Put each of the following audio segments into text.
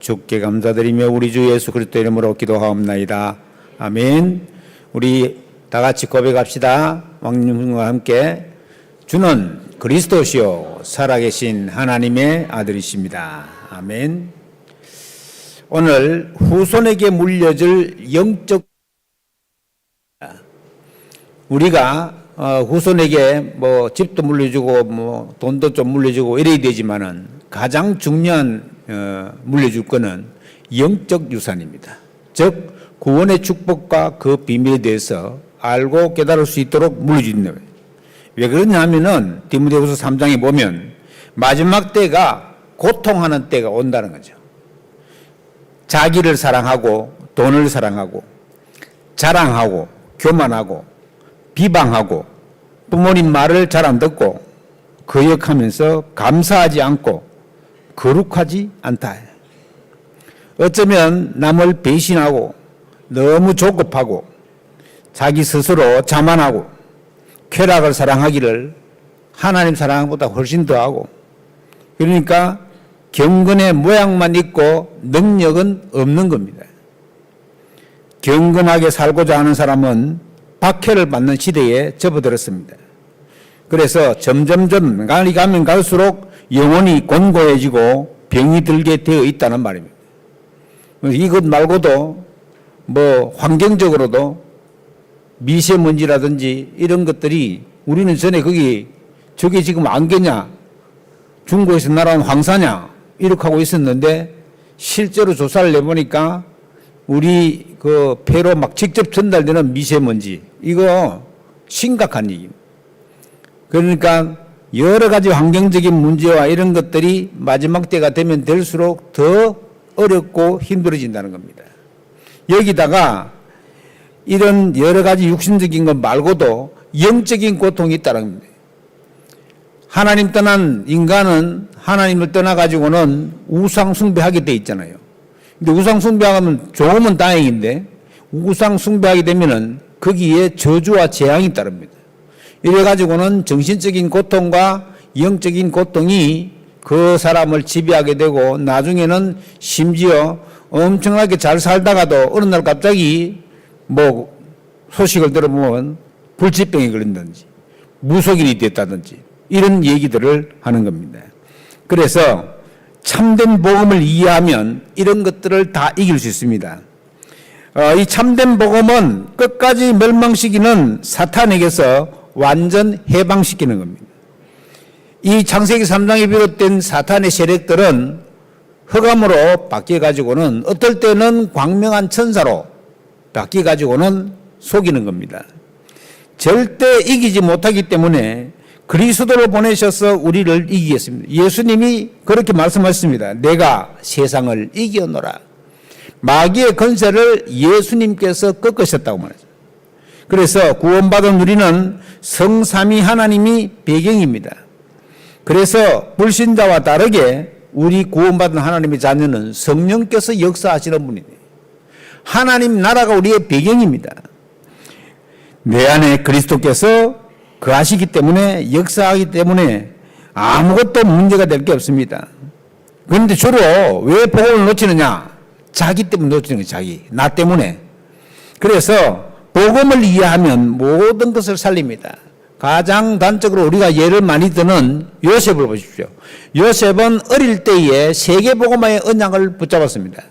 주께 감사드리며 우리 주 예수 그리스도 이름으로 기도하옵나이다. 아멘. 우리 다 같이 고백합시다. 왕님과 함께. 주는 그리스도시요 살아계신 하나님의 아들이십니다. 아멘. 오늘 후손에게 물려줄 영적, 우리가 후손에게 집도 물려주고 돈도 좀 물려주고 이래야 되지만은 가장 중요한 물려줄 것은 영적 유산입니다. 즉 구원의 축복과 그 비밀에 대해서 알고 깨달을 수 있도록 물려주는 거예요. 왜 그러냐 하면은 디모데후서 3장에 보면 마지막 때가 고통하는 때가 온다는 거죠. 자기를 사랑하고 돈을 사랑하고 자랑하고 교만하고 비방하고 부모님 말을 잘 안 듣고 거역하면서 감사하지 않고 거룩하지 않다. 어쩌면 남을 배신하고 너무 조급하고 자기 스스로 자만하고 쾌락을 사랑하기를 하나님 사랑보다 훨씬 더하고, 그러니까 경건의 모양만 있고 능력은 없는 겁니다. 경건하게 살고자 하는 사람은 박해를 받는 시대에 접어들었습니다. 그래서 점점점 날이 가면 갈수록 영혼이 곤고해지고 병이 들게 되어 있다는 말입니다. 이것 말고도 환경적으로도 미세먼지라든지 이런 것들이 우리는 전에 저게 지금 안개냐, 중국에서 날아온 황사냐 이렇게 하고 있었는데 실제로 조사를 내보니까 우리 폐로 막 직접 전달되는 미세먼지, 이거 심각한 얘기입니다. 그러니까 여러 가지 환경적인 문제와 이런 것들이 마지막 때가 되면 될수록 더 어렵고 힘들어진다는 겁니다. 여기다가 이런 여러 가지 육신적인 것 말고도 영적인 고통이 있다는 겁니다. 하나님 떠난 인간은 하나님을 떠나가지고는 우상 숭배하게 돼 있잖아요. 근데 우상 숭배하면 좋으면 다행인데 우상 숭배하게 되면은 거기에 저주와 재앙이 따릅니다. 이래가지고는 정신적인 고통과 영적인 고통이 그 사람을 지배하게 되고 나중에는 심지어 엄청나게 잘 살다가도 어느 날 갑자기 소식을 들어보면 불치병에 걸린다든지 무속인이 됐다든지 이런 얘기들을 하는 겁니다. 그래서 참된 복음을 이해하면 이런 것들을 다 이길 수 있습니다. 이 참된 복음은 끝까지 멸망시키는 사탄에게서 완전 해방시키는 겁니다. 이 창세기 3장에 비롯된 사탄의 세력들은 흑암으로 바뀌어가지고는 어떨 때는 광명한 천사로 바뀌어가지고는 속이는 겁니다. 절대 이기지 못하기 때문에 그리스도를 보내셔서 우리를 이기겠습니다. 예수님이 그렇게 말씀하셨습니다. 내가 세상을 이겨노라. 마귀의 권세를 예수님께서 꺾으셨다고 말하죠. 그래서 구원받은 우리는 성삼위 하나님이 배경입니다. 그래서 불신자와 다르게 우리 구원받은 하나님의 자녀는 성령께서 역사하시는 분이에요. 하나님 나라가 우리의 배경입니다. 내 안에 그리스도께서 거하시기 때문에, 역사하기 때문에 아무것도 문제가 될 게 없습니다. 그런데 주로 왜 복음을 놓치느냐? 자기 때문에 놓치는 거예요. 나 때문에. 그래서 복음을 이해하면 모든 것을 살립니다. 가장 단적으로 우리가 예를 많이 드는 요셉을 보십시오. 요셉은 어릴 때에 세계복음화의 언약을 붙잡았습니다.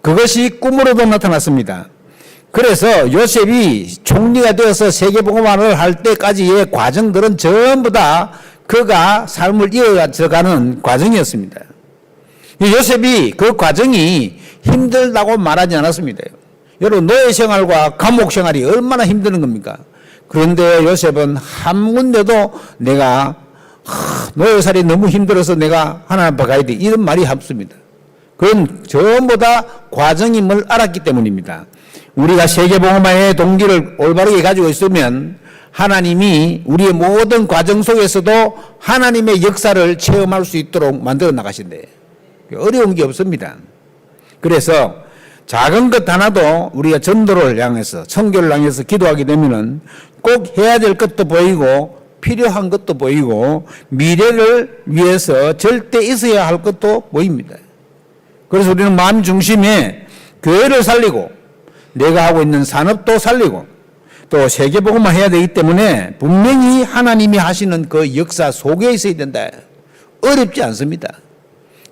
그것이 꿈으로도 나타났습니다. 그래서 요셉이 총리가 되어서 세계복음화를 할 때까지의 과정들은 전부 다 그가 삶을 이어가는 과정이었습니다. 요셉이 그 과정이 힘들다고 말하지 않았습니다. 여러분, 노예 생활과 감옥 생활이 얼마나 힘드는 겁니까? 그런데 요셉은 한 군데도 내가 노예살이 너무 힘들어서 내가 하나님 앞에 가야 돼 이런 말이 없습니다. 그건 전부 다 과정임을 알았기 때문입니다. 우리가 세계복음화의 동기를 올바르게 가지고 있으면 하나님이 우리의 모든 과정 속에서도 하나님의 역사를 체험할 수 있도록 만들어 나가신대요. 어려운 게 없습니다. 그래서 작은 것 하나도 우리가 전도를 향해서, 선교를 향해서 기도하게 되면은 꼭 해야 될 것도 보이고 필요한 것도 보이고 미래를 위해서 절대 있어야 할 것도 보입니다. 그래서 우리는 마음 중심에 교회를 살리고 내가 하고 있는 산업도 살리고 또 세계복음만 해야 되기 때문에 분명히 하나님이 하시는 그 역사 속에 있어야 된다. 어렵지 않습니다.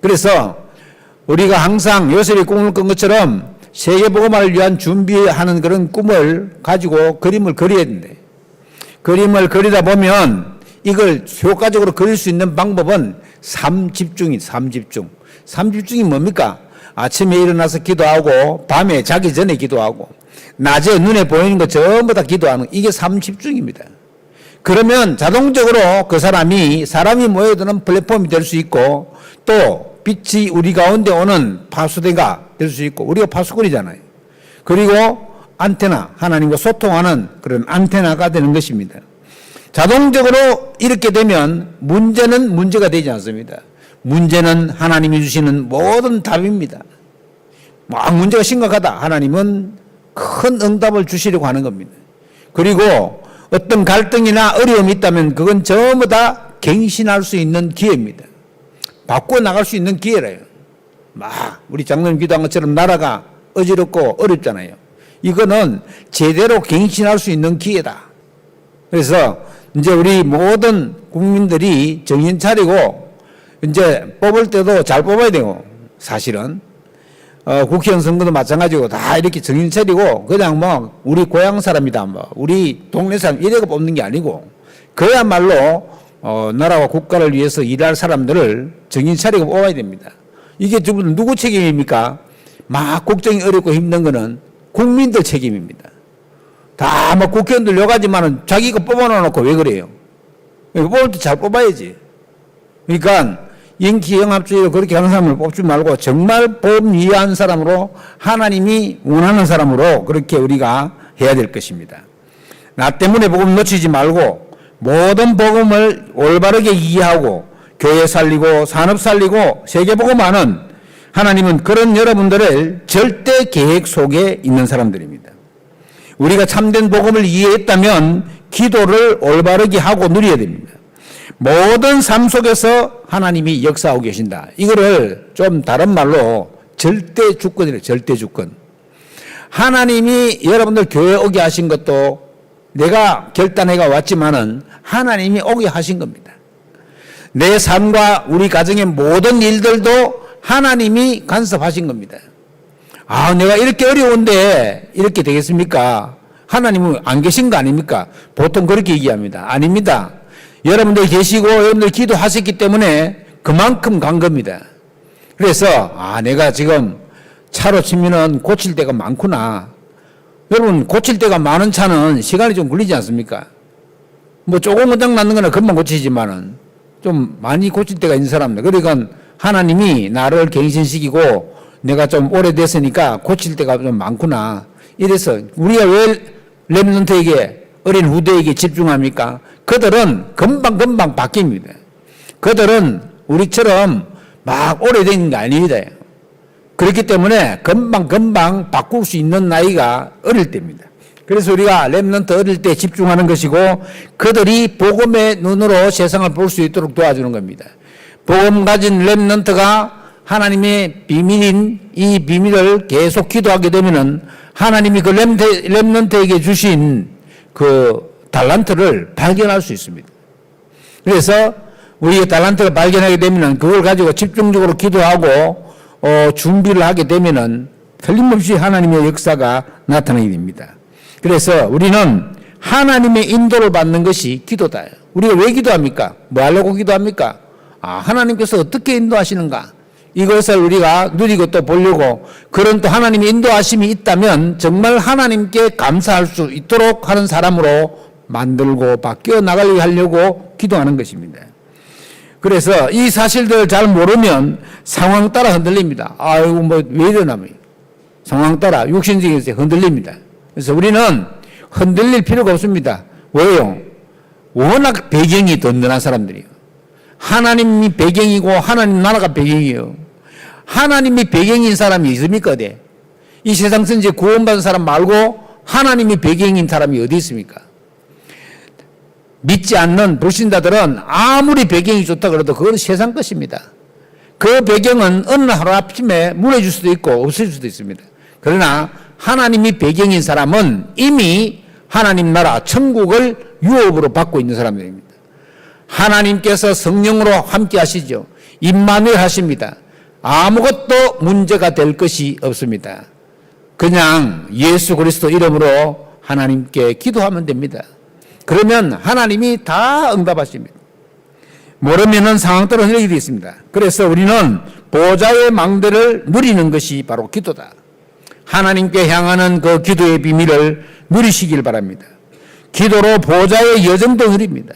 그래서 우리가 항상 요셉이 꿈을 꾼 것처럼 세계복음화를 위한 준비하는 그런 꿈을 가지고 그림을 그려야 된대. 그림을 그리다 보면 이걸 효과적으로 그릴 수 있는 방법은 삼집중이 뭡니까? 아침에 일어나서 기도하고 밤에 자기 전에 기도하고 낮에 눈에 보이는 거 전부 다 기도하는 이게 삼집중입니다. 그러면 자동적으로 그 사람이 모여드는 플랫폼이 될 수 있고 또 빛이 우리 가운데 오는 파수대가 될 수 있고 우리가 파수꾼이잖아요. 그리고 안테나, 하나님과 소통하는 그런 안테나가 되는 것입니다. 자동적으로 이렇게 되면 문제는 문제가 되지 않습니다. 문제는 하나님이 주시는 모든 답입니다. 문제가 심각하다. 하나님은 큰 응답을 주시려고 하는 겁니다. 그리고 어떤 갈등이나 어려움이 있다면 그건 전부 다 갱신할 수 있는 기회입니다. 바꿔 나갈 수 있는 기회래요. 우리 장로님 기도한 것처럼 나라가 어지럽고 어렵잖아요. 이거는 제대로 갱신할 수 있는 기회다. 그래서 이제 우리 모든 국민들이 정신 차리고 이제 뽑을 때도 잘 뽑아야 되고 사실은 국회의원 선거도 마찬가지고 다 이렇게 정신 차리고 그냥 우리 고향 사람이다 우리 동네 사람 이래가 뽑는 게 아니고 그야말로 나라와 국가를 위해서 일할 사람들을 정신 차리고 뽑아야 됩니다. 이게 누구 책임입니까? 국정이 어렵고 힘든 거는 국민들 책임입니다. 다 국회의원들 여가지만은 자기가 뽑아놓고 왜 그래요? 뽑을 때 잘 뽑아야지. 그러니까 인기 영합주의로 그렇게 하는 사람을 뽑지 말고 정말 법위한 사람으로 하나님이 원하는 사람으로 그렇게 우리가 해야 될 것입니다. 나 때문에 복음 놓치지 말고 모든 복음을 올바르게 이해하고 교회 살리고 산업 살리고 세계 복음하는 하나님은 그런 여러분들을 절대 계획 속에 있는 사람들입니다. 우리가 참된 복음을 이해했다면 기도를 올바르게 하고 누려야 됩니다. 모든 삶 속에서 하나님이 역사하고 계신다. 이거를 좀 다른 말로 절대 주권이래요. 절대 주권. 하나님이 여러분들 교회 오게 하신 것도 내가 결단해가 왔지만은 하나님이 오게 하신 겁니다. 내 삶과 우리 가정의 모든 일들도 하나님이 간섭하신 겁니다. 내가 이렇게 어려운데 이렇게 되겠습니까? 하나님은 안 계신 거 아닙니까? 보통 그렇게 얘기합니다. 아닙니다. 여러분들 계시고 여러분들 기도하셨기 때문에 그만큼 간 겁니다. 그래서 내가 지금 차로 치면은 고칠 데가 많구나. 여러분 고칠 데가 많은 차는 시간이 좀 걸리지 않습니까? 조금 고장 났는 거는 금방 고치지만은 좀 많이 고칠 데가 있는 사람들. 그러니까 하나님이 나를 갱신시키고 내가 좀 오래됐으니까 고칠 데가 좀 많구나. 이래서 우리가 왜 렘넌트에게 어린 후대에게 집중합니까? 그들은 금방금방 바뀝니다. 그들은 우리처럼 오래된 게 아닙니다. 그렇기 때문에 금방금방 바꿀 수 있는 나이가 어릴 때입니다. 그래서 우리가 렘넌트 어릴 때 집중하는 것이고 그들이 복음의 눈으로 세상을 볼 수 있도록 도와주는 겁니다. 복음 가진 렘넌트가 하나님의 비밀인 이 비밀을 계속 기도하게 되면은 하나님이 그 렘넌트에게 주신 그 달란트를 발견할 수 있습니다. 그래서 우리의 달란트를 발견하게 되면은 그걸 가지고 집중적으로 기도하고 준비를 하게 되면은 틀림없이 하나님의 역사가 나타나게 됩니다. 그래서 우리는 하나님의 인도를 받는 것이 기도다. 우리가 왜 기도합니까? 뭐 하려고 기도합니까? 하나님께서 어떻게 인도하시는가? 이것을 우리가 누리고 또 보려고 그런 또 하나님의 인도하심이 있다면 정말 하나님께 감사할 수 있도록 하는 사람으로 만들고 바뀌어 나가려고 하려고 기도하는 것입니다. 그래서 이 사실들을 잘 모르면 상황 따라 흔들립니다. 이거 왜 이러나 상황 따라 육신적인 흔들립니다. 그래서 우리는 흔들릴 필요가 없습니다. 왜요? 워낙 배경이 든든한 사람들이에요. 하나님이 배경이고 하나님 나라가 배경이에요. 하나님이 배경인 사람이 있습니까? 어디? 이 세상 전체 구원받은 사람 말고 하나님이 배경인 사람이 어디 있습니까? 믿지 않는 불신자들은 아무리 배경이 좋다 그래도 그건 세상 것입니다. 그 배경은 어느 하루아침에 무너질 수도 있고 없어질 수도 있습니다. 그러나 하나님이 배경인 사람은 이미 하나님 나라 천국을 유업으로 받고 있는 사람들입니다. 하나님께서 성령으로 함께 하시죠. 임마누엘 하십니다. 아무것도 문제가 될 것이 없습니다. 그냥 예수 그리스도 이름으로 하나님께 기도하면 됩니다. 그러면 하나님이 다 응답하십니다. 모르면은 상황 따라 흘리게 되어 있습니다. 그래서 우리는 보좌의 망대를 누리는 것이 바로 기도다. 하나님께 향하는 그 기도의 비밀을 누리시길 바랍니다. 기도로 보좌의 여정도 누립니다.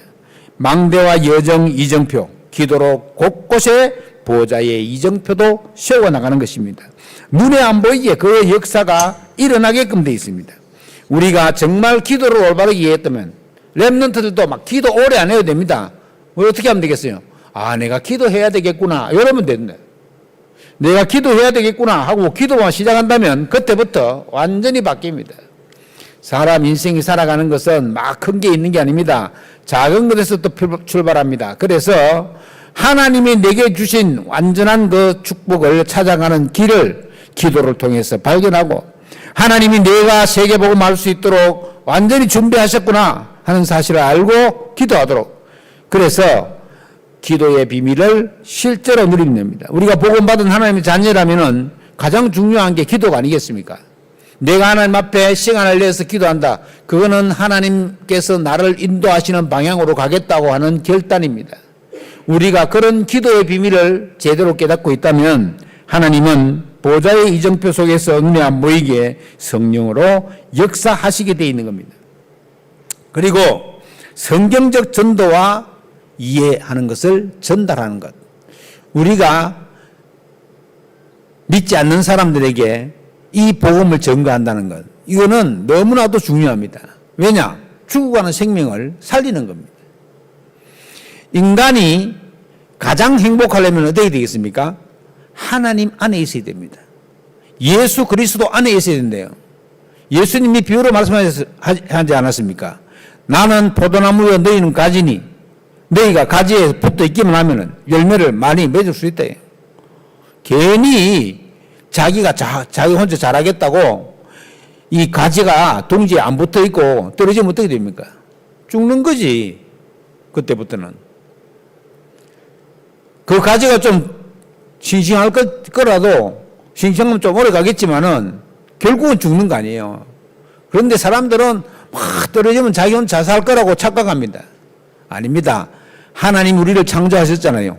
망대와 여정, 이정표, 기도로 곳곳에 보좌의 이정표도 세워나가는 것입니다. 눈에 안 보이게 그 역사가 일어나게끔 되어 있습니다. 우리가 정말 기도를 올바르게 이해했다면 렘넌트들도 막 기도 오래 안 해도 됩니다. 어떻게 하면 되겠어요? 아, 내가 기도해야 되겠구나 이러면 된다. 내가 기도해야 되겠구나 하고 기도만 시작한다면 그때부터 완전히 바뀝니다. 사람 인생이 살아가는 것은 막 큰 게 있는 게 아닙니다. 작은 것에서 또 출발합니다. 그래서 하나님이 내게 주신 완전한 그 축복을 찾아가는 길을 기도를 통해서 발견하고 하나님이 내가 세계복음 할 수 있도록 완전히 준비하셨구나 하는 사실을 알고 기도하도록, 그래서 기도의 비밀을 실제로 누리는 겁니다. 우리가 복음받은 하나님의 자녀라면 가장 중요한 게 기도가 아니겠습니까? 내가 하나님 앞에 시간을 내서 기도한다. 그거는 하나님께서 나를 인도하시는 방향으로 가겠다고 하는 결단입니다. 우리가 그런 기도의 비밀을 제대로 깨닫고 있다면 하나님은 보좌의 이정표 속에서 눈에 안 보이게 성령으로 역사하시게 되어 있는 겁니다. 그리고 성경적 전도와 이해하는 것을 전달하는 것. 우리가 믿지 않는 사람들에게 이 복음을 전가한다는 것. 이거는 너무나도 중요합니다. 왜냐? 죽어가는 생명을 살리는 겁니다. 인간이 가장 행복하려면 어떻게 되겠습니까? 하나님 안에 있어야 됩니다. 예수 그리스도 안에 있어야 된대요. 예수님이 비유로 말씀하지 않았습니까? 나는 포도나무여 너희는 가지니 너희가 가지에 붙어 있기만 하면 열매를 많이 맺을 수 있다. 괜히 자기가 자기 혼자 잘하겠다고 이 가지가 둥지에 안 붙어 있고 떨어지면 어떻게 됩니까? 죽는 거지. 그때부터는. 그 가지가 좀 싱싱할 거라도 싱싱하면 좀 오래 가겠지만은 결국은 죽는 거 아니에요. 그런데 사람들은 막 떨어지면 자기 혼자 잘 살 거라고 착각합니다. 아닙니다. 하나님 우리를 창조하셨잖아요.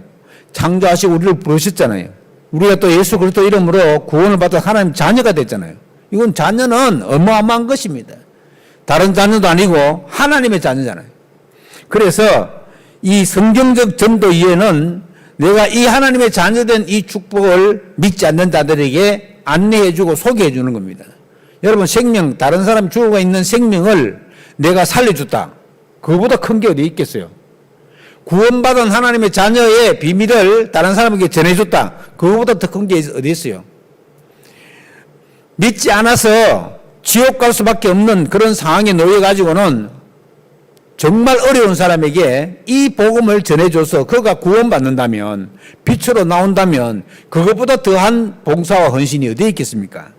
창조하시고 우리를 부르셨잖아요. 우리가 또 예수 그리스도 이름으로 구원을 받아 하나님 자녀가 됐잖아요. 이건 자녀는 어마어마한 것입니다. 다른 자녀도 아니고 하나님의 자녀잖아요. 그래서 이 성경적 전도 이해는 내가 이 하나님의 자녀된 이 축복을 믿지 않는 자들에게 안내해주고 소개해주는 겁니다. 여러분, 생명, 다른 사람 죽어가 있는 생명을 내가 살려줬다. 그거보다 큰 게 어디 있겠어요? 구원받은 하나님의 자녀의 비밀을 다른 사람에게 전해줬다. 그거보다 더 큰 게 어디 있어요? 믿지 않아서 지옥 갈 수밖에 없는 그런 상황에 놓여가지고는 정말 어려운 사람에게 이 복음을 전해줘서 그가 구원받는다면, 빛으로 나온다면 그것보다 더한 봉사와 헌신이 어디에 있겠습니까?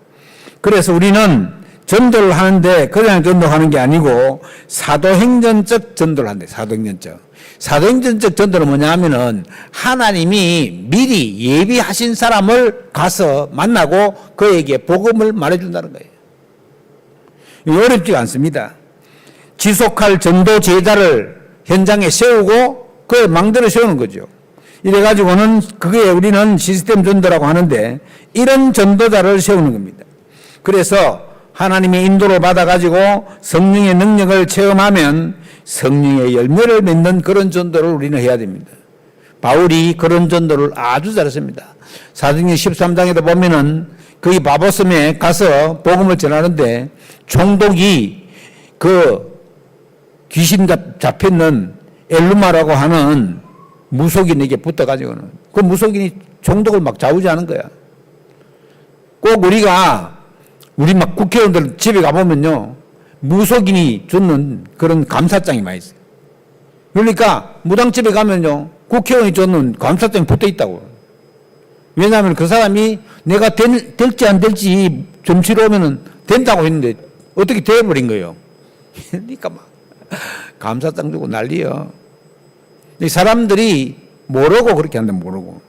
그래서 우리는 전도를 하는데 그냥 전도하는 게 아니고 사도행전적 전도를 한대. 사도행전적 전도는 뭐냐 하면은 하나님이 미리 예비하신 사람을 가서 만나고 그에게 복음을 말해준다는 거예요. 이거 어렵지가 않습니다. 지속할 전도 제자를 현장에 세우고 그 망대를 세우는 거죠. 이래가지고는 그게 우리는 시스템 전도라고 하는데 이런 전도자를 세우는 겁니다. 그래서 하나님의 인도를 받아가지고 성령의 능력을 체험하면 성령의 열매를 맺는 그런 전도를 우리는 해야 됩니다. 바울이 그런 전도를 아주 잘했습니다. 사도행전 13장에도 보면은 거기 바보섬에 가서 복음을 전하는데 총독이 그 귀신 잡혔는 엘루마라고 하는 무속인에게 붙어가지고는 그 무속인이 총독을 막 좌우지하는 거야. 꼭 우리 막 국회의원들 집에 가보면요, 무속인이 줬는 그런 감사장이 많이 있어요. 그러니까 무당집에 가면요, 국회의원이 줬는 감사장이 붙어 있다고. 왜냐하면 그 사람이 내가 될지 안 될지 점치러 오면은 된다고 했는데 어떻게 돼버린 거예요. 그러니까 막 감사장 주고 난리요. 이 사람들이 모르고 그렇게 한다, 모르고.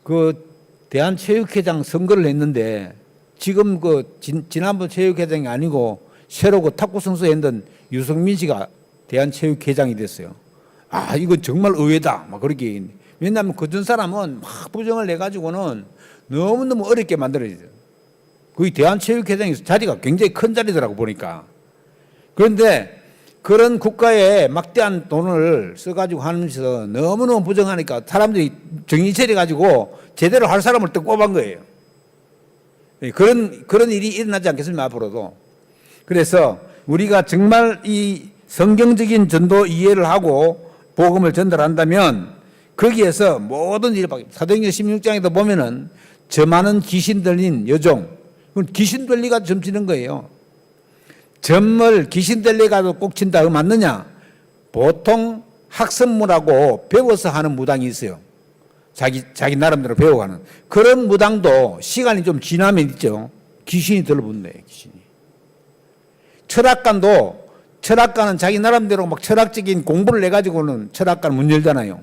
그 대한체육회장 선거를 했는데 지금 그 지난번 체육회장이 아니고 새로 그 탁구 선수 했던 유성민 씨가 대한체육회장이 됐어요. 아, 이건 정말 의외다. 막 그렇게 얘기했는데. 왜냐하면 그전 사람은 막 부정을 내가지고는 너무너무 어렵게 만들어지죠. 거의 대한체육회장에서 자리가 굉장히 큰 자리더라고 보니까. 그런데 그런 국가에 막대한 돈을 써가지고 하면서 너무너무 부정하니까 사람들이 정신 차려가지고 제대로 할 사람을 또 꼽은 거예요. 그런 일이 일어나지 않겠습니까, 앞으로도. 그래서 우리가 정말 이 성경적인 전도 이해를 하고 복음을 전달한다면 거기에서 모든 일을 사도행전 16장에도 보면은 저 많은 귀신 들린 여종, 귀신 들리가 점치는 거예요. 점을 귀신 들리가도 꼭 친다. 그거 맞느냐? 보통 학습무라고 배워서 하는 무당이 있어요. 자기 나름대로 배워가는. 그런 무당도 시간이 좀 지나면 있죠. 귀신이 들러붙네, 귀신이. 철학가는 자기 나름대로 막 철학적인 공부를 해가지고는 철학가는 문 열잖아요.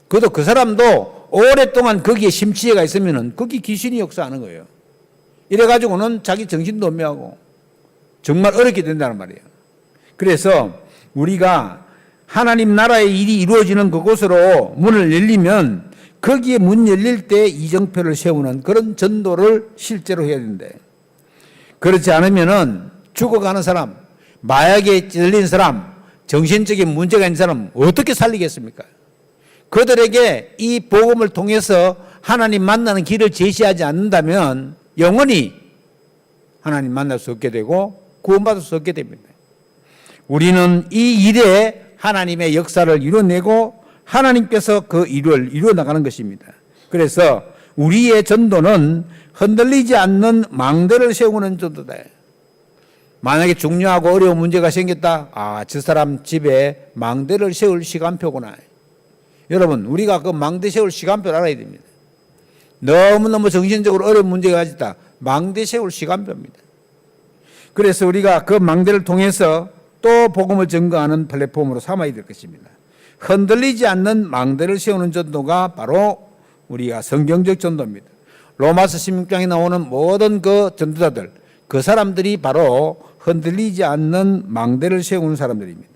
그래도 그 사람도 오랫동안 거기에 심취해가 있으면은 거기 귀신이 역사하는 거예요. 이래가지고는 자기 정신도 혼미하고 정말 어렵게 된다는 말이에요. 그래서 우리가 하나님 나라의 일이 이루어지는 그곳으로 문을 열리면 거기에 문 열릴 때 이정표를 세우는 그런 전도를 실제로 해야 된대. 그렇지 않으면은 죽어가는 사람, 마약에 찔린 사람, 정신적인 문제가 있는 사람 어떻게 살리겠습니까? 그들에게 이 복음을 통해서 하나님 만나는 길을 제시하지 않는다면 영원히 하나님 만날 수 없게 되고 구원받을 수 없게 됩니다. 우리는 이 일에 하나님의 역사를 이뤄내고 하나님께서 그 일을 이루어나가는 것입니다. 그래서 우리의 전도는 흔들리지 않는 망대를 세우는 전도다. 만약에 중요하고 어려운 문제가 생겼다. 아, 저 사람 집에 망대를 세울 시간표구나. 여러분, 우리가 그 망대 세울 시간표를 알아야 됩니다. 너무너무 정신적으로 어려운 문제가 있다. 망대 세울 시간표입니다. 그래서 우리가 그 망대를 통해서 또 복음을 증거하는 플랫폼으로 삼아야 될 것입니다. 흔들리지 않는 망대를 세우는 전도가 바로 우리가 성경적 전도입니다. 로마서 16장에 나오는 모든 그 전도자들, 그 사람들이 바로 흔들리지 않는 망대를 세우는 사람들입니다.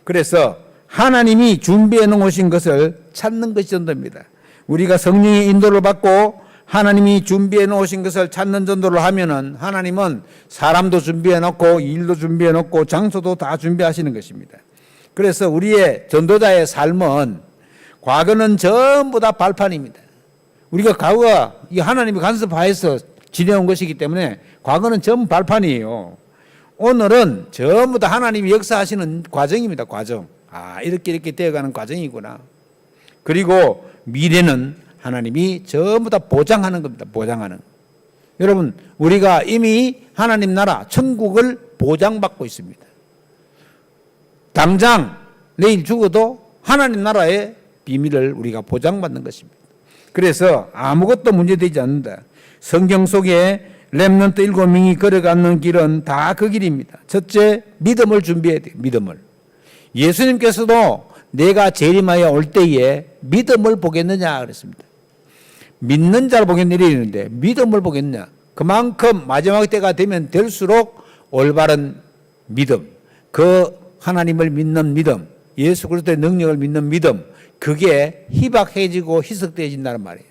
그래서 하나님이 준비해 놓으신 것을 찾는 것이 전도입니다. 우리가 성령의 인도를 받고 하나님이 준비해 놓으신 것을 찾는 전도를 하면은 하나님은 사람도 준비해 놓고 일도 준비해 놓고 장소도 다 준비하시는 것입니다. 그래서 우리의 전도자의 삶은 과거는 전부 다 발판입니다. 우리가 과거가 이 하나님이 간섭하여서 지내온 것이기 때문에 과거는 전부 발판이에요. 오늘은 전부 다 하나님이 역사하시는 과정입니다. 과정. 아, 이렇게 되어가는 과정이구나. 그리고 미래는 하나님이 전부 다 보장하는 겁니다. 보장하는. 여러분, 우리가 이미 하나님 나라 천국을 보장받고 있습니다. 당장 내일 죽어도 하나님 나라의 비밀을 우리가 보장받는 것입니다. 그래서 아무것도 문제되지 않는다. 성경 속에 렘넌트 7명이 걸어가는 길은 다 그 길입니다. 첫째, 믿음을 준비해야 돼요. 믿음을. 예수님께서도 내가 재림하여 올 때에 믿음을 보겠느냐 그랬습니다. 믿는 자를 보겠느냐 이러는데 믿음을 보겠느냐. 그만큼 마지막 때가 되면 될수록 올바른 믿음, 그 하나님을 믿는 믿음, 예수 그리스도의 능력을 믿는 믿음, 그게 희박해지고 희석되어진다는 말이에요.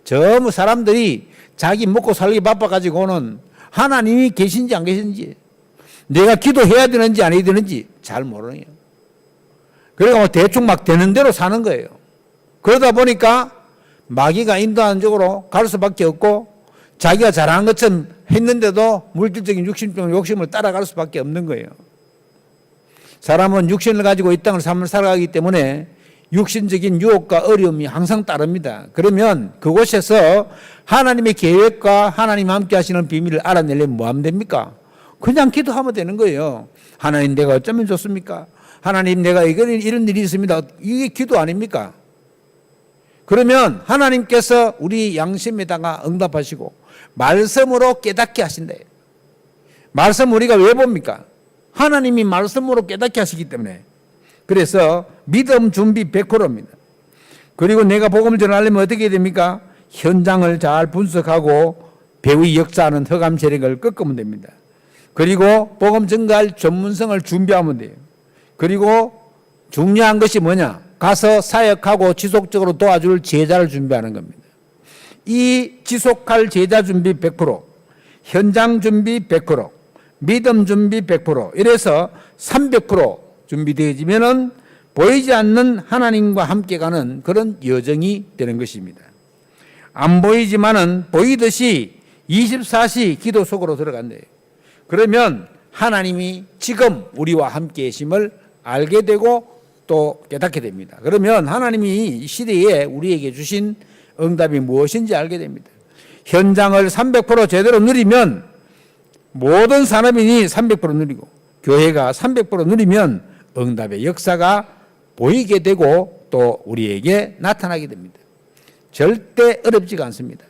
전부 사람들이 자기 먹고 살기 바빠가지고는 하나님이 계신지 안 계신지, 내가 기도해야 되는지 안 해야 되는지 잘 모르는 거예요. 그러니까 대충 막 되는 대로 사는 거예요. 그러다 보니까 마귀가 인도하는 쪽으로 갈 수밖에 없고 자기가 잘하는 것처럼 했는데도 물질적인 욕심을 따라갈 수밖에 없는 거예요. 사람은 육신을 가지고 이 땅을 삶을 살아가기 때문에 육신적인 유혹과 어려움이 항상 따릅니다. 그러면 그곳에서 하나님의 계획과 하나님 함께 하시는 비밀을 알아내려면 뭐 하면 됩니까? 그냥 기도하면 되는 거예요. 하나님, 내가 어쩌면 좋습니까? 하나님, 내가 이런 일이 있습니다. 이게 기도 아닙니까? 그러면 하나님께서 우리 양심에다가 응답하시고 말씀으로 깨닫게 하신다. 말씀 우리가 왜 봅니까? 하나님이 말씀으로 깨닫게 하시기 때문에. 그래서 믿음 준비 100%입니다. 그리고 내가 복음을 전하려면 어떻게 해야 됩니까? 현장을 잘 분석하고 배후의 역사하는 허감 세력을 꺾으면 됩니다. 그리고 복음 전가할 전문성을 준비하면 돼요. 그리고 중요한 것이 뭐냐? 가서 사역하고 지속적으로 도와줄 제자를 준비하는 겁니다. 이 지속할 제자 준비 100%, 현장 준비 100%, 믿음 준비 100%, 이래서 300% 준비되어지면은 보이지 않는 하나님과 함께 가는 그런 여정이 되는 것입니다. 안 보이지만은 보이듯이 24시 기도 속으로 들어간대요. 그러면 하나님이 지금 우리와 함께 계심을 알게 되고 또 깨닫게 됩니다. 그러면 하나님이 이 시대에 우리에게 주신 응답이 무엇인지 알게 됩니다. 현장을 300% 제대로 누리면 모든 산업인이 300% 누리고 교회가 300% 누리면 응답의 역사가 보이게 되고 또 우리에게 나타나게 됩니다. 절대 어렵지가 않습니다.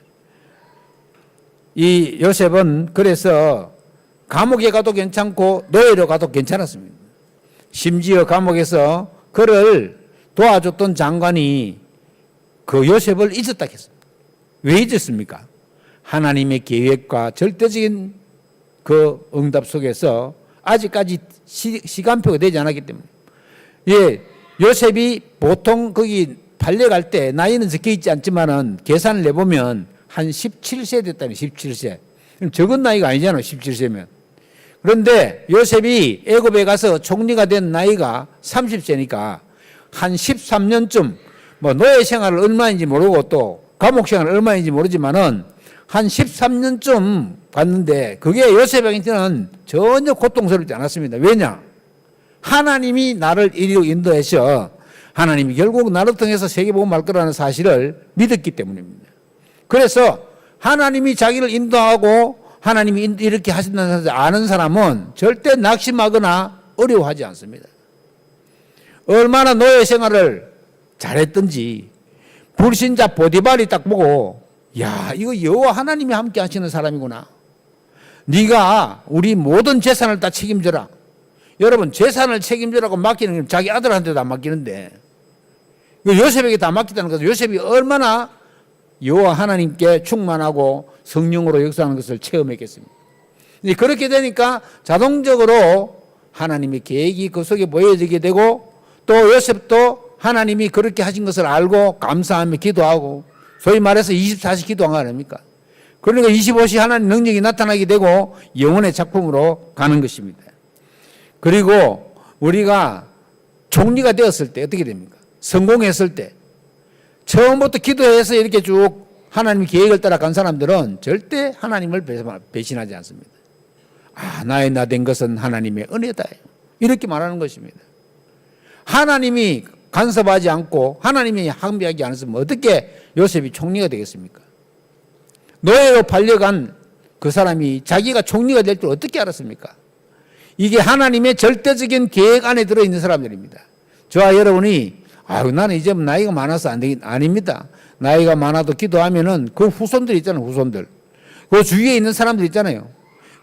이 요셉은 그래서 감옥에 가도 괜찮고 노예로 가도 괜찮았습니다. 심지어 감옥에서 그를 도와줬던 장관이 그 요셉을 잊었다 했습니다. 왜 잊었습니까? 하나님의 계획과 절대적인 그 응답 속에서 아직까지 시간표가 되지 않았기 때문에. 예, 요셉이 보통 거기 팔려갈 때 나이는 적혀 있지 않지만은 계산을 내보면 한 17세 됐다니, 17세. 적은 나이가 아니잖아요, 17세면. 그런데 요셉이 애굽에 가서 총리가 된 나이가 30세니까 한 13년쯤 뭐 노예 생활을 얼마인지 모르고 또 감옥 생활을 얼마인지 모르지만은 한 13년쯤 갔는데 그게 요셉에게는 전혀 고통스럽지 않았습니다. 왜냐? 하나님이 나를 이리로 인도해서 하나님이 결국 나를 통해서 세계복음 할 거라는 사실을 믿었기 때문입니다. 그래서 하나님이 자기를 인도하고 하나님이 이렇게 하신다는 사실을 아는 사람은 절대 낙심하거나 어려워하지 않습니다. 얼마나 노예 생활을 잘했든지 불신자 보디발이 딱 보고 야, 이거 여호와 하나님이 함께 하시는 사람이구나. 네가 우리 모든 재산을 다 책임져라. 여러분, 재산을 책임져라고 맡기는 건 자기 아들한테도 안 맡기는데 요셉에게 다 맡겼다는 것은 요셉이 얼마나 여호와 하나님께 충만하고 성령으로 역사하는 것을 체험했겠습니까? 그렇게 되니까 자동적으로 하나님의 계획이 그 속에 보여지게 되고 또 요셉도 하나님이 그렇게 하신 것을 알고 감사하며 기도하고 소위 말해서 24시 기도한 거 아닙니까? 그러니까 25시 하나님 능력이 나타나게 되고 영혼의 작품으로 가는 것입니다. 그리고 우리가 총리가 되었을 때 어떻게 됩니까? 성공했을 때 처음부터 기도해서 이렇게 쭉 하나님의 계획을 따라간 사람들은 절대 하나님을 배신하지 않습니다. 아, 나의 나 된 것은 하나님의 은혜다. 이렇게 말하는 것입니다. 하나님이 간섭하지 않고 하나님이 함께하지 않았으면 어떻게 요셉이 총리가 되겠습니까? 노예로 팔려간 그 사람이 자기가 총리가 될 줄 어떻게 알았습니까? 이게 하나님의 절대적인 계획 안에 들어있는 사람들입니다. 저와 여러분이 나는 이제 나이가 많아서 안 되긴 아닙니다. 나이가 많아도 기도하면은 그 후손들 있잖아요, 후손들. 그 주위에 있는 사람들 있잖아요.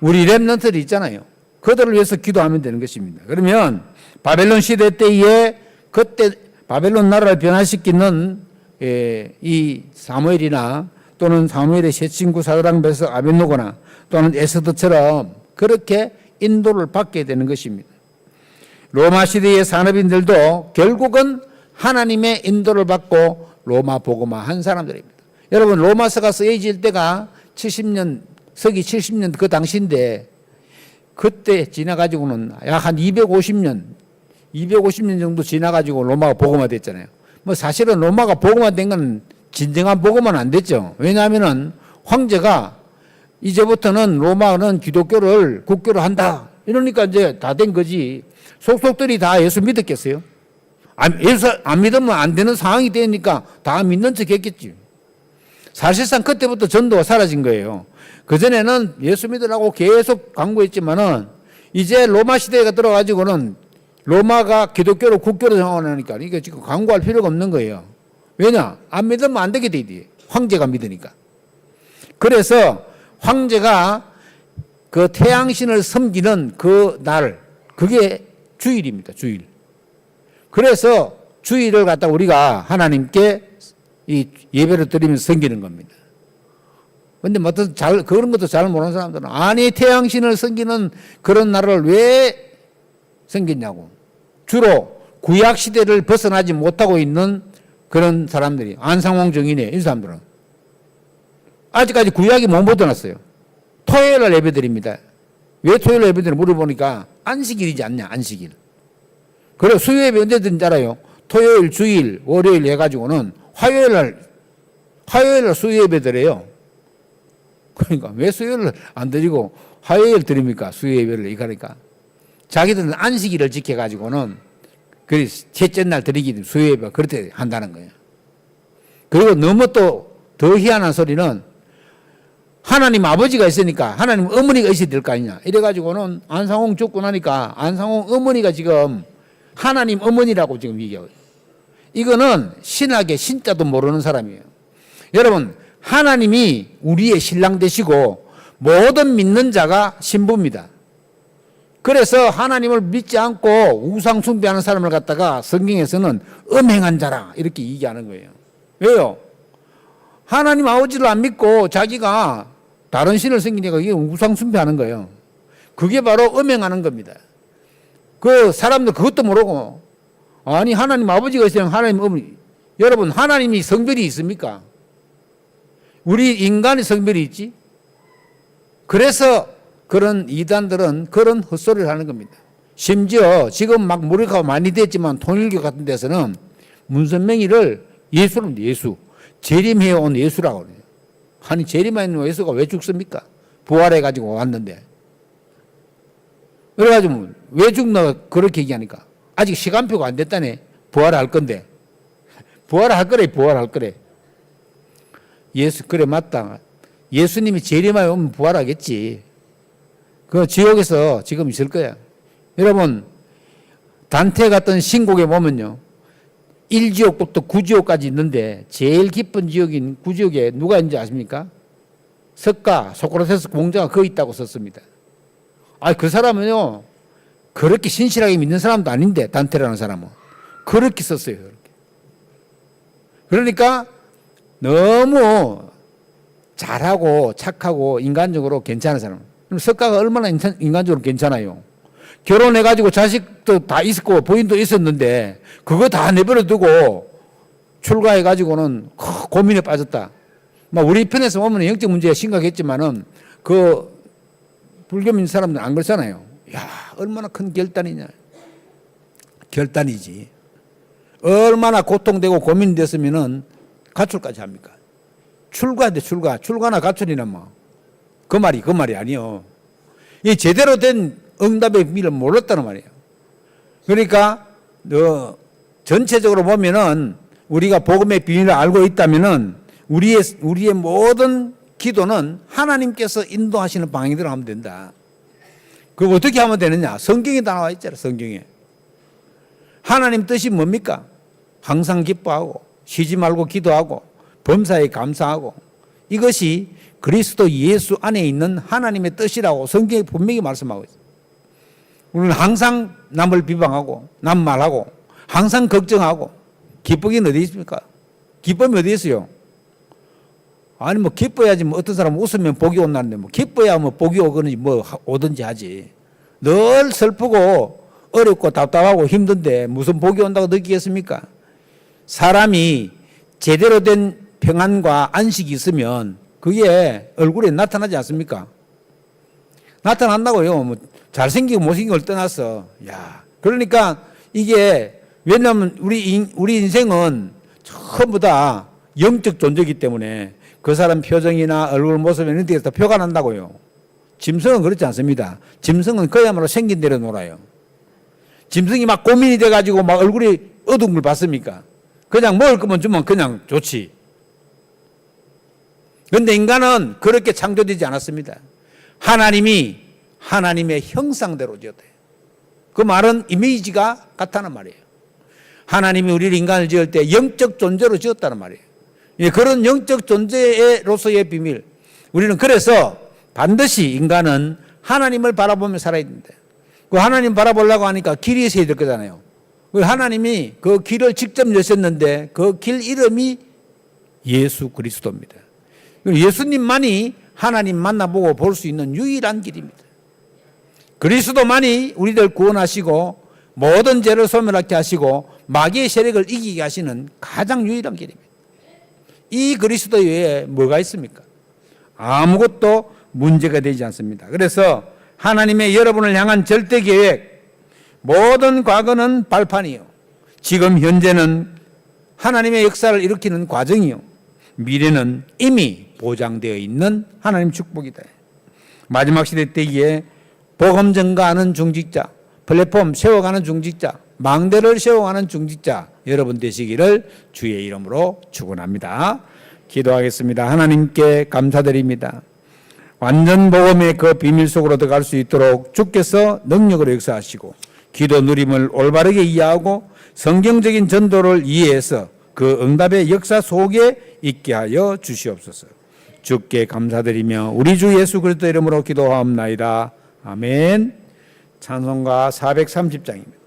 우리 렘넌트들 있잖아요. 그들을 위해서 기도하면 되는 것입니다. 그러면 바벨론 시대 때에 그때 바벨론 나라를 변화시키는 이 사무엘이나 또는 사무엘의 세 친구 사드락 메삭 아벳노고나 또는 에스더처럼 그렇게 인도를 받게 되는 것입니다. 로마 시대의 산업인들도 결국은 하나님의 인도를 받고 로마 복음화 한 사람들입니다. 여러분, 로마서가 쓰여질 때가 70년, 서기 70년 그 당시인데 그때 지나가지고는 약 한 250년 정도 지나가지고 로마가 복음화 됐잖아요. 뭐 사실은 로마가 복음화 된 건 진정한 복음화는 안 됐죠. 왜냐하면은 황제가 이제부터는 로마는 기독교를 국교로 한다. 이러니까 이제 다 된 거지. 속속들이 다 예수 믿었겠어요? 예수 안 믿으면 안 되는 상황이 되니까 다 믿는 척 했겠지. 사실상 그때부터 전도가 사라진 거예요. 그전에는 예수 믿으라고 계속 강구했지만은 이제 로마 시대가 들어가지고는 로마가 기독교로 국교로 정하니까 이게 지금 강구할 필요가 없는 거예요. 왜냐? 안 믿으면 안 되게 돼 있지. 황제가 믿으니까. 그래서 황제가 그 태양신을 섬기는 그 날, 그게 주일입니다. 주일. 그래서 주일을 갖다 우리가 하나님께 이 예배를 드리면서 섬기는 겁니다. 근데 뭐 그런 것도 잘 모르는 사람들은 아니 태양신을 섬기는 그런 날을 왜 섬겼냐고. 주로 구약 시대를 벗어나지 못하고 있는 그런 사람들이 안상홍 정인의 이 사람들은 아직까지 구약이 못 벗어났어요. 토요일 날 예배드립니다. 왜 토요일 날 예배드리냐 물어보니까 안식일이지 않냐 안식일. 그래 수요 예배 언제 드는지 알아요? 토요일, 주일, 월요일 해가지고는 화요일 날 수요 예배 드려요. 그러니까 왜 수요일을 안 드리고 화요일 드립니까? 수요 예배를 이거니까. 자기들은 안식일을 지켜가지고는 그 셋째 날 드리기 수요 예배 그렇게 한다는 거예요. 그리고 너무 또 더 희한한 소리는 하나님 아버지가 있으니까 하나님 어머니가 있어야 될 거 아니냐. 이래가지고는 안상홍 죽고 나니까 안상홍 어머니가 지금 하나님 어머니라고 지금 얘기하고 있어요. 이거는 신학의 신자도 모르는 사람이에요. 여러분 하나님이 우리의 신랑 되시고 모든 믿는 자가 신부입니다. 그래서 하나님을 믿지 않고 우상 숭배하는 사람을 갖다가 성경에서는 음행한 자라 이렇게 얘기하는 거예요. 왜요? 하나님 아버지를 안 믿고 자기가 다른 신을 섬기니까 이게 우상 숭배하는 거예요. 그게 바로 음행하는 겁니다. 그 사람들 그것도 모르고 아니 하나님 아버지가 있으면 하나님 어머니. 여러분 하나님이 성별이 있습니까? 우리 인간의 성별이 있지. 그래서 그런 이단들은 그런 헛소리를 하는 겁니다. 심지어 지금 막 무력화가 많이 됐지만 통일교 같은 데서는 문선명이를 예수랍니다. 예수. 재림해온 예수라고 그래요. 아니 재림해온 예수가 왜 죽습니까? 부활해가지고 왔는데. 그래가지고 왜 죽나 그렇게 얘기하니까 아직 시간표가 안 됐다네. 부활할 건데. 부활할 거래 부활할 거래. 예수 그래 맞다. 예수님이 재림하여 오면 부활하겠지. 그 지옥에서 지금 있을 거야. 여러분 단테 같은 신곡에 보면요. 1지옥부터 9지옥까지 있는데 제일 깊은 지옥인 9지옥에 누가 있는지 아십니까? 석가 소크라테스 공자가 거기 있다고 썼습니다. 그 사람은요. 그렇게 신실하게 믿는 사람도 아닌데 단테라는 사람은 그렇게 썼어요. 그렇게. 그러니까 너무 잘하고 착하고 인간적으로 괜찮은 사람. 석가가 얼마나 인간적으로 괜찮아요. 결혼해가지고 자식도 다 있었고 부인도 있었는데 그거 다 내버려 두고 출가해가지고는 고민에 빠졌다. 우리 편에서 보면 영적 문제가 심각했지만은 그 불교 믿는 사람들은 안 그렇잖아요. 야, 얼마나 큰 결단이냐. 결단이지. 얼마나 고통되고 고민됐으면은 가출까지 합니까? 출가돼 출가. 출가나 가출이나 뭐. 그 말이 아니요. 이 제대로 된 응답의 비밀을 몰랐다는 말이에요. 그러니까 전체적으로 보면은 우리가 복음의 비밀을 알고 있다면은 우리의 모든 기도는 하나님께서 인도하시는 방향대로 하면 된다. 그거 어떻게 하면 되느냐? 성경에 다 나와 있잖아요. 성경에. 하나님 뜻이 뭡니까? 항상 기뻐하고 쉬지 말고 기도하고 범사에 감사하고 이것이 그리스도 예수 안에 있는 하나님의 뜻이라고 성경에 분명히 말씀하고 있어요. 우리는 항상 남을 비방하고 남 말하고 항상 걱정하고 기쁘기는 어디 있습니까? 기쁨이 어디 있어요? 아니 기뻐야지 어떤 사람은 웃으면 복이 온다는데 기뻐야 복이 오거든지 오든지 하지. 늘 슬프고 어렵고 답답하고 힘든데 무슨 복이 온다고 느끼겠습니까? 사람이 제대로 된 평안과 안식이 있으면 그게 얼굴에 나타나지 않습니까? 나타난다고요. 잘생기고 못생긴 걸 떠나서. 야, 그러니까 이게 왜냐하면 우리 인생은 전부 다 영적 존재이기 때문에 그 사람 표정이나 얼굴 모습 이런 데서 표가 난다고요. 짐승은 그렇지 않습니다. 짐승은 그야말로 생긴 대로 놀아요. 짐승이 막 고민이 돼가지고 막 얼굴이 어두운 걸 봤습니까? 그냥 먹을 거면 주면 그냥 좋지. 그런데 인간은 그렇게 창조되지 않았습니다. 하나님이 하나님의 형상대로 지었대요. 그 말은 이미지가 같다는 말이에요. 하나님이 우리를 인간을 지을 때 영적 존재로 지었다는 말이에요. 예, 그런 영적 존재로서의 비밀. 우리는 그래서 반드시 인간은 하나님을 바라보며 살아야 된다. 그 하나님 바라보려고 하니까 길이 있어야 될 거잖아요. 하나님이 그 길을 직접 여셨는데 그 길 이름이 예수 그리스도입니다. 예수님만이 하나님 만나보고 볼 수 있는 유일한 길입니다. 그리스도만이 우리들 구원하시고 모든 죄를 소멸하게 하시고 마귀의 세력을 이기게 하시는 가장 유일한 길입니다. 이 그리스도 외에 뭐가 있습니까? 아무것도 문제가 되지 않습니다. 그래서 하나님의 여러분을 향한 절대 계획, 모든 과거는 발판이요, 지금 현재는 하나님의 역사를 일으키는 과정이요, 미래는 이미 보장되어 있는 하나님 축복이다. 마지막 시대 때에 복음 전가하는 중직자, 플랫폼 세워가는 중직자, 망대를 세워가는 중직자 여러분 되시기를 주의 이름으로 축원합니다. 기도하겠습니다. 하나님께 감사드립니다. 완전 복음의 그 비밀 속으로 들어갈 수 있도록 주께서 능력으로 역사하시고 기도 누림을 올바르게 이해하고 성경적인 전도를 이해해서 그 응답의 역사 속에 있게 하여 주시옵소서. 주께 감사드리며 우리 주 예수 그리스도 이름으로 기도하옵나이다. 아멘. 찬송가 430장입니다.